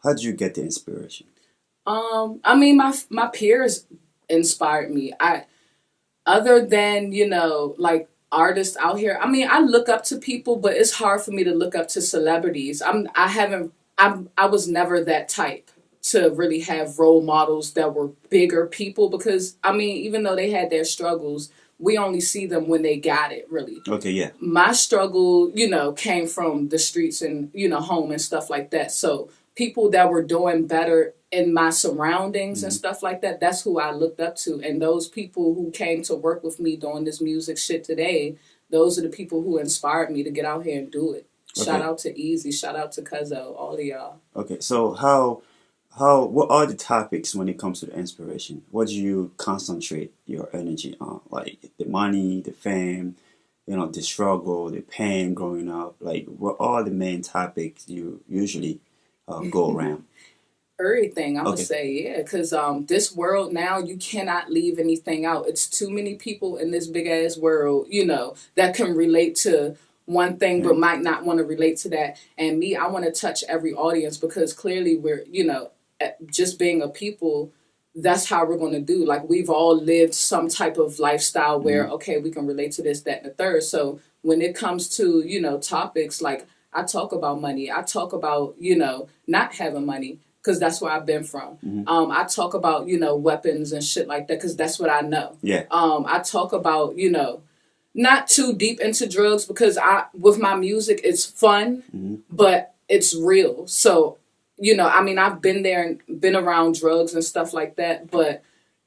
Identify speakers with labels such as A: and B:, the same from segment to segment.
A: How did you get the inspiration?
B: I mean, my peers inspired me. I other than like artists out here. I mean, I look up to people, but it's hard for me to look up to celebrities. I haven't. I was never that type to really have role models that were bigger people because I mean, even though they had their struggles, we only see them when they got it. Really,
A: Okay, yeah.
B: my struggle, came from the streets and, home and stuff like that. So people that were doing better in my surroundings and
A: Hmm.
B: stuff like that, that's who I looked up to. And those people who came to work with me doing this music shit today, those are the people who inspired me to get out here and do it. Shout
A: Okay.
B: out to Easy, shout out to Cuzzo, all of y'all.
A: Okay. So what are the topics when it comes to the inspiration? What do you concentrate your energy on? Like the money, the fame, the struggle, the pain growing up. Like what are the main topics you usually go around?
B: Everything, I'm gonna
A: Okay.
B: say, yeah, because this world now, you cannot leave anything out. It's too many people in this big ass world, that can relate to one thing but
A: Right.
B: might not want to relate to that. And me, I want to touch every audience because clearly we're, just being a people, that's how we're going to do. Like we've all lived some type of lifestyle where,
A: Hmm.
B: okay, we can relate to this, that, and the third. So when it comes to, topics like I talk about money, I talk about, not having money because that's where I've been from.
A: Hmm.
B: I talk about, weapons and shit like that because that's what I know.
A: Yeah.
B: I talk about, not too deep into drugs because with my music, it's fun,
A: Hmm.
B: but it's real. So, I mean, I've been there and been around drugs and stuff like that, but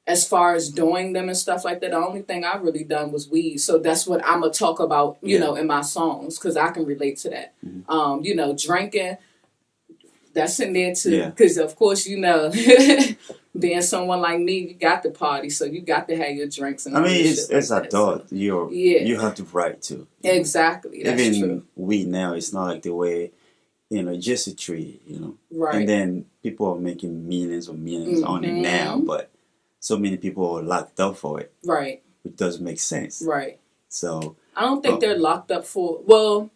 B: as far as doing them and stuff like that, the only thing I've really done was weed. So that's what I'm gonna talk about,
A: Yeah.
B: in my songs because I can relate to that.
A: Hmm.
B: Drinking, that's in there too.
A: Yeah.
B: Because of course, being someone like me, you got to party, so you got to have your drinks and
A: I
B: all
A: mean,
B: this
A: it's
B: shit like that. So
A: adult. You
B: yeah,
A: have to write too.
B: exactly. That's
A: Even
B: true.
A: we now, it's not like the way just a tree. And
B: Right.
A: then people are making millions or millions on it now,
B: Mm-hmm.
A: but so many people are locked up for it,
B: Right.
A: which doesn't make sense.
B: Right.
A: So,
B: I don't think
A: oh,
B: they're locked up for well.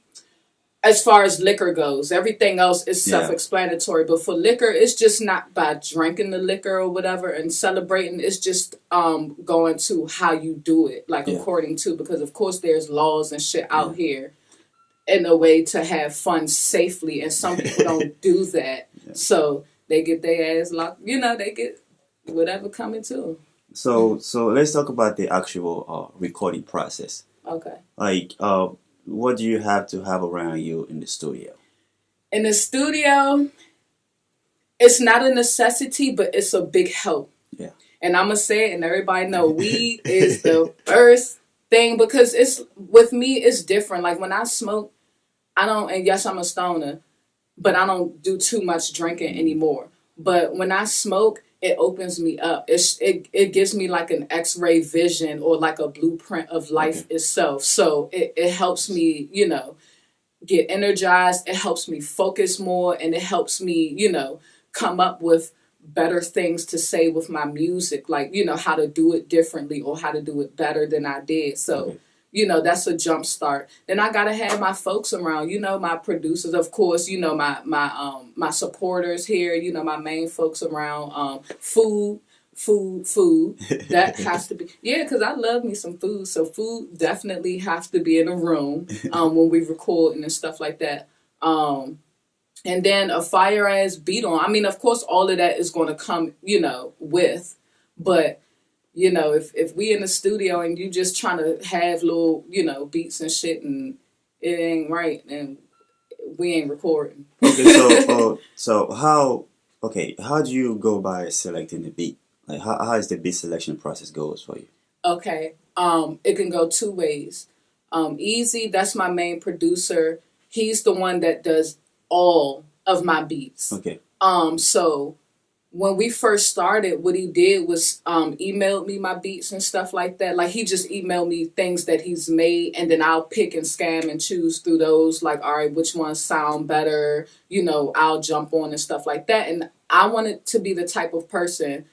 B: As far as liquor goes, everything else is
A: yeah,
B: self-explanatory. But for liquor, it's just not by drinking the liquor or whatever and celebrating. It's just going to how you do it, like
A: yeah,
B: according to because of course there's laws and shit
A: yeah,
B: out here in a way to have fun safely, and some people don't do that,
A: yeah.
B: so they get their ass locked. They get whatever coming to them.
A: So let's talk about the actual recording process.
B: Okay.
A: Like, what do you have to have around you in the studio?
B: In the studio, it's not a necessity, but it's a big help.
A: Yeah.
B: And I'm gonna say it, and everybody know weed is the first thing because it's with me. It's different. Like when I smoke, I don't. And yes, I'm a stoner, but I don't do too much drinking
A: Mhm.
B: anymore. But when I smoke, it opens me up. It gives me like an X-ray vision or like a blueprint of life
A: Okay.
B: itself. So it helps me, get energized. It helps me focus more, and it helps me, come up with better things to say with my music, like how to do it differently or how to do it better than I did. So
A: Okay.
B: that's a jump start. Then I gotta have my folks around, my producers, of course, my supporters here, my main folks around, food. That has to be, yeah, because I love me some food. So food definitely has to be in a room when we record and stuff like that. And then a fire ass beat on. I mean, of course, all of that is going to come, with, but if we in the studio and you just trying to have little, beats and shit and it ain't right, then we ain't recording.
A: Okay. So do you go by selecting the beat? Like, how is the beat selection process goes for you?
B: Okay. It can go two ways. Easy, that's my main producer. He's the one that does all of my beats.
A: Okay.
B: So when we first started, what he did was emailed me my beats and stuff like that. Like he just emailed me things that he's made, and then I'll pick and scan and choose through those. Like, all right, which ones sound better? I'll jump on and stuff like that. And I wanted to be the type of person.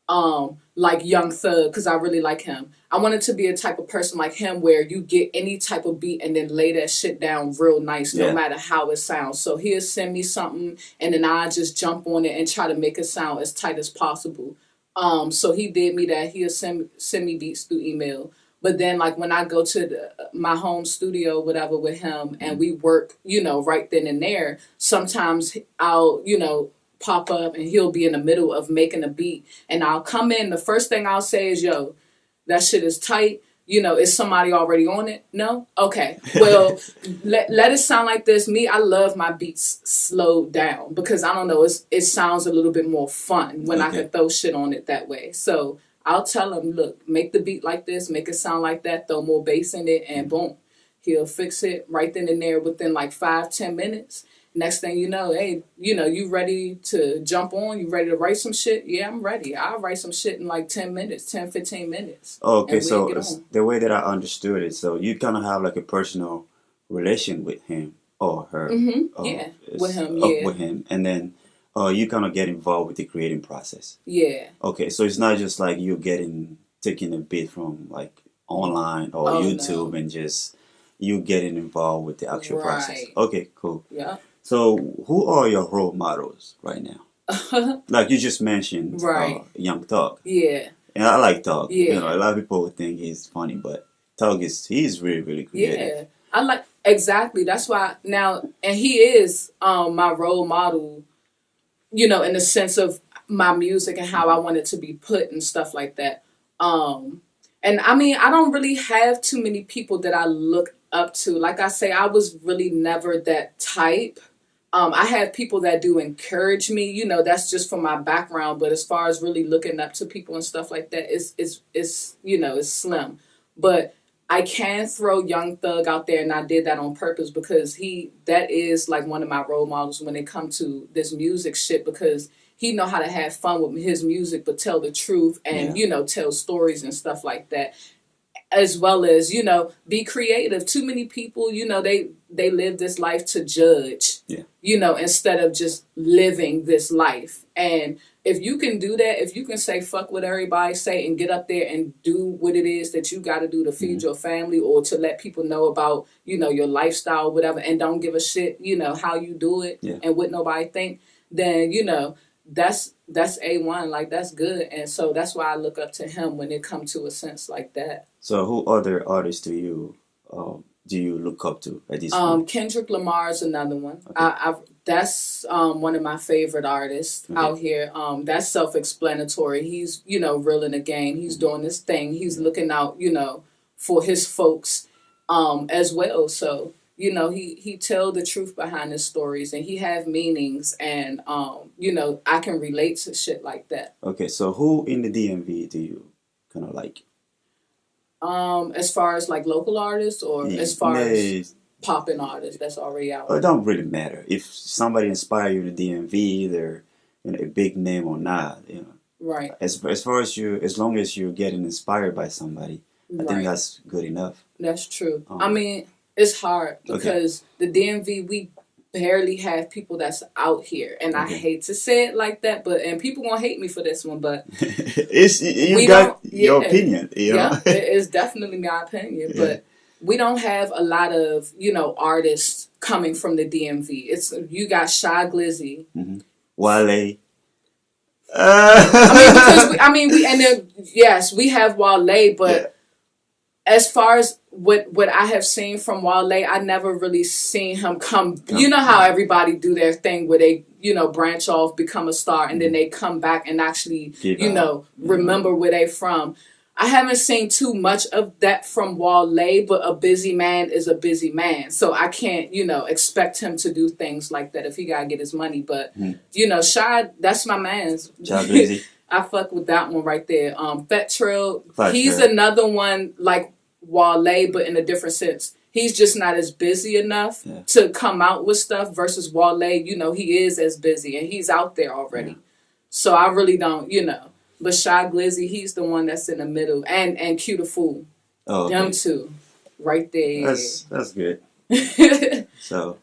B: like Young Thug, because I really like him. I wanted to be a type of person like him where you get any type of beat and then lay that shit down real nice, no
A: Yeah.
B: matter how it sounds. So he'll send me something and then I just jump on it and try to make it sound as tight as possible. So he did me that. He'll send me beats through email. But then, like, when I go to my home studio, whatever, with him, and we work, right then and there, sometimes I'll, pop up and he'll be in the middle of making a beat. And I'll come in. The first thing I'll say is, yo, that shit is tight. Is somebody already on it? No? Okay. Well, let it sound like this. Me, I love my beats slowed down because, I don't know, it sounds a little bit more fun when I can throw shit on it that way. So I'll tell him, look, make the beat like this, make it sound like that, throw more bass in it, and boom. He'll fix it right then and there within like 5-10 minutes. Next thing you know, hey, you ready to jump on? You ready to write some shit? Yeah, I'm ready. I'll write some shit in like 10 minutes, 10, 15 minutes.
A: Okay, so the way that I understood it, so you kind of have like a personal relation with him or her.
B: Yeah, with him, yeah.
A: With him. And then you kind of get involved with the creating process.
B: Yeah.
A: Okay, so it's not just like you taking a bit from like online or YouTube and just you getting involved with the actual process. Okay, cool.
B: Yeah.
A: So, who are your role models right now? Like you just mentioned, Young Thug.
B: Yeah.
A: And I like Thug.
B: Yeah.
A: A lot of people would think he's funny, but Thug he's really, really creative.
B: Yeah. I like, exactly. That's why now, and he is my role model, in the sense of my music and how I want it to be put and stuff like that. And I mean, I don't really have too many people that I look up to. Like I say, I was really never that type. I have people that do encourage me, that's just from my background. But as far as really looking up to people and stuff like that, it's slim. But I can throw Young Thug out there, and I did that on purpose because that is like one of my role models when it comes to this music shit, because he know how to have fun with his music, but tell the truth and, tell stories and stuff like that. As well as, be creative. Too many people, they live this life to judge, instead of just living this life. And if you can do that, if you can say fuck what everybody say and get up there and do what it is that you got to do to feed your family or to let people know about, your lifestyle, whatever, and don't give a shit, how you do it and what nobody think, then, that's A1, like that's good. And so that's why I look up to him when it comes to a sense like that.
A: So who other artists do you look up to at this point?
B: Kendrick Lamar is another one. Okay. That's one of my favorite artists out here. That's self-explanatory. He's real in the game. He's doing this thing. He's looking out for his folks as well. So he tell the truth behind his stories, and he have meanings, and I can relate to shit like that.
A: Okay, so who in the DMV do you kind of like?
B: As far as like local artists, or as far as popping artists that's already out?
A: It don't really matter if somebody inspire you in the DMV, they're a big name or not.
B: Right.
A: As far as as long as you're getting inspired by somebody, I think that's good enough.
B: That's true. I mean, it's hard because the DMV, we barely have people that's out here, and I hate to say it like that, and people gonna hate me for this one, but
A: you got your opinion.
B: Yeah, it's definitely my opinion, but we don't have a lot of artists coming from the DMV. You got Shy Glizzy,
A: Wale.
B: We have Wale, but as far as what I have seen from Wale, I never really seen him come. You know how everybody do their thing where they, branch off, become a star, and then they come back and actually, remember where they from. I haven't seen too much of that from Wale, but a busy man is a busy man. So I can't, expect him to do things like that if he got to get his money. But, Shy, that's my man's. I fuck with that one right there. Fat Trill, he's another one like Wale, but in a different sense. He's just not as busy enough to come out with stuff versus Wale, he is as busy and he's out there already. Yeah. So I really don't, But Shy Glizzy, he's the one that's in the middle. And Q the Fool. Oh, okay. Them two. Right there.
A: That's good. So